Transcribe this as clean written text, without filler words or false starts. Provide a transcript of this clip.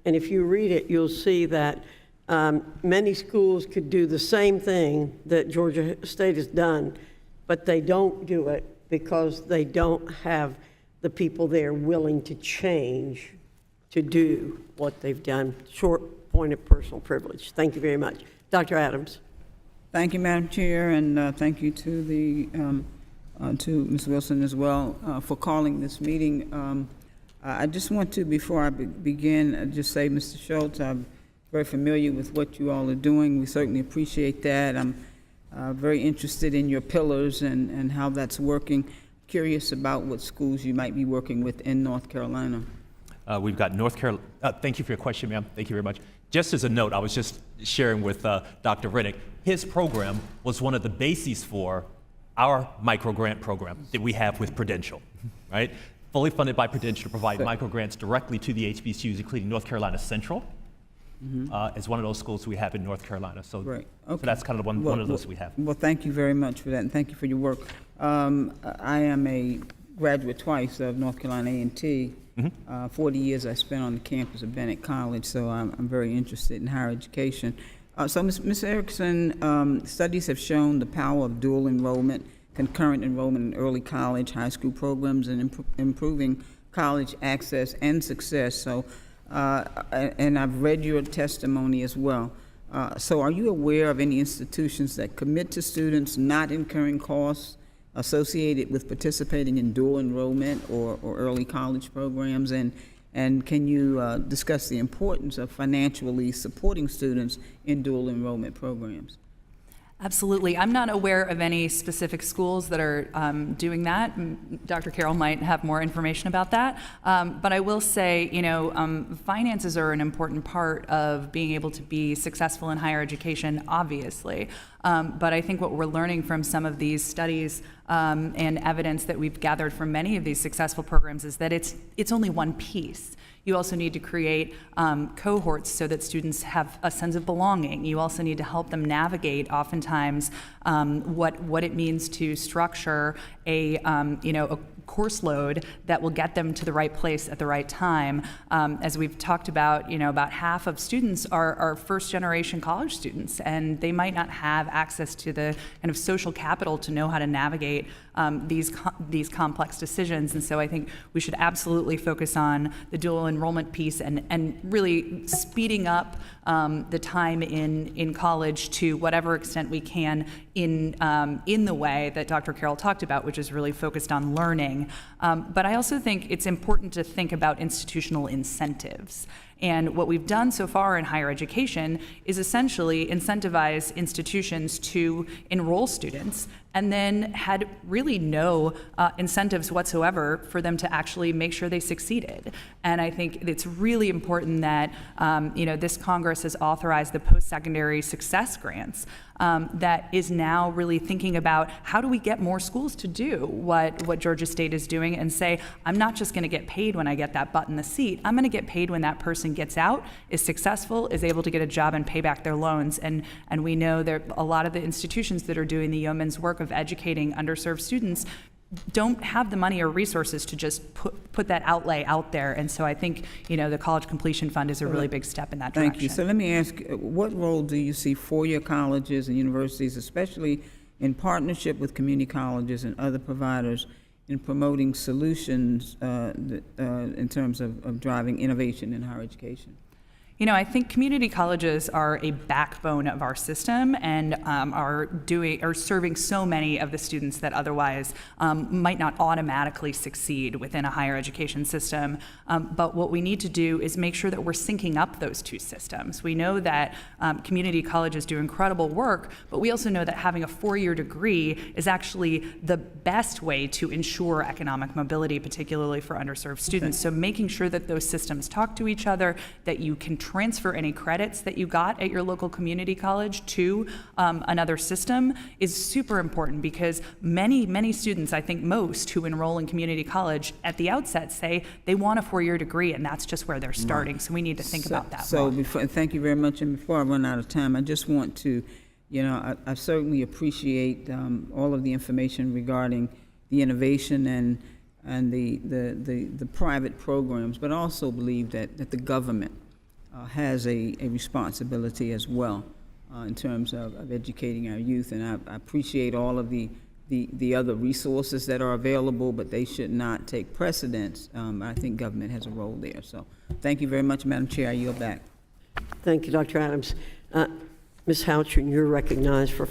And if you read it, you'll see that many schools could do the same thing that Georgia State has done, but they don't do it because they don't have the people there willing to change to do what they've done. Short point of personal privilege. Thank you very much. Dr. Adams. Thank you, Madam Chair, and thank you to the to Ms. Wilson as well for calling this meeting. I just want to, before I begin, just say, Mr. Schultz, I'm very familiar with what you all are doing. We certainly appreciate that. I'm very interested in your pillars and how that's working. Curious about what schools you might be working with in North Carolina. We've got North Carolina. Thank you for your question, ma'am. Thank you very much. Just as a note, I was just sharing with Dr. Riddick, his program was one of the bases for our microgrant program that we have with Prudential, right? Fully funded by Prudential to provide microgrants directly to the HBCUs, including North Carolina Central, as one of those schools we have in North Carolina. So, right. So that's kind of one of those we have. Well, thank you very much for that, and thank you for your work. I am a graduate twice of North Carolina A&T. 40 years I spent on the campus of Bennett College, so I'm very interested in higher education. So, Ms. Erickson, studies have shown the power of dual enrollment, concurrent enrollment in early college, high school programs, and improving college access and success. So, and I've read your testimony as well. So are you aware of any institutions that commit to students not incurring costs associated with participating in dual enrollment or early college programs? And can you discuss the importance of financially supporting students in dual enrollment programs? Absolutely. I'm not aware of any specific schools that are doing that. Dr. Carroll might have more information about that. But I will say, finances are an important part of being able to be successful in higher education, obviously. But I think what we're learning from some of these studies and evidence that we've gathered from many of these successful programs is that it's only one piece. You also need to create cohorts so that students have a sense of belonging. You also need to help them navigate, oftentimes, what it means to structure a course load that will get them to the right place at the right time. As we've talked about, about half of students are first-generation college students, and they might not have access to the kind of social capital to know how to navigate these complex decisions. And so I think we should absolutely focus on the dual enrollment piece and really speeding up the time in college to whatever extent we can in the way that Dr. Carroll talked about, which is really focused on learning. But I also think it's important to think about institutional incentives. And what we've done so far in higher education is essentially incentivize institutions to enroll students and then had really no incentives whatsoever for them to actually make sure they succeeded. And I think it's really important that this Congress has authorized the post-secondary success grants that is now really thinking about how do we get more schools to do what Georgia State is doing and say, I'm not just going to get paid when I get that butt in the seat. I'm going to get paid when that person gets out, is successful, is able to get a job and pay back their loans. And we know there a lot of the institutions that are doing the yeoman's work of educating underserved students don't have the money or resources to just put that outlay out there. And so I think, the College Completion Fund is a really big step in that direction. Thank you. So let me ask, what role do you see four-year colleges and universities, especially in partnership with community colleges and other providers, in promoting solutions in terms of driving innovation in higher education? I think community colleges are a backbone of our system and are serving so many of the students that otherwise might not automatically succeed within a higher education system. But what we need to do is make sure that we're syncing up those two systems. We know that community colleges do incredible work, but we also know that having a four-year degree is actually the best way to ensure economic mobility, particularly for underserved students. So making sure that those systems talk to each other, that you can transfer any credits that you got at your local community college to another system is super important, because many students, I think most, who enroll in community college at the outset say they want a four-year degree, and that's just where they're starting. Right. So we need to think about that more. Thank you very much. And before I run out of time, I just want to, I certainly appreciate all of the information regarding the innovation and and the private programs, but also believe that the government has a responsibility as well in terms of educating our youth. And I appreciate all of the other resources that are available, but they should not take precedence. I think government has a role there. So thank you very much, Madam Chair. I yield back. Thank you, Dr. Adams. Ms. Houchin, you're recognized for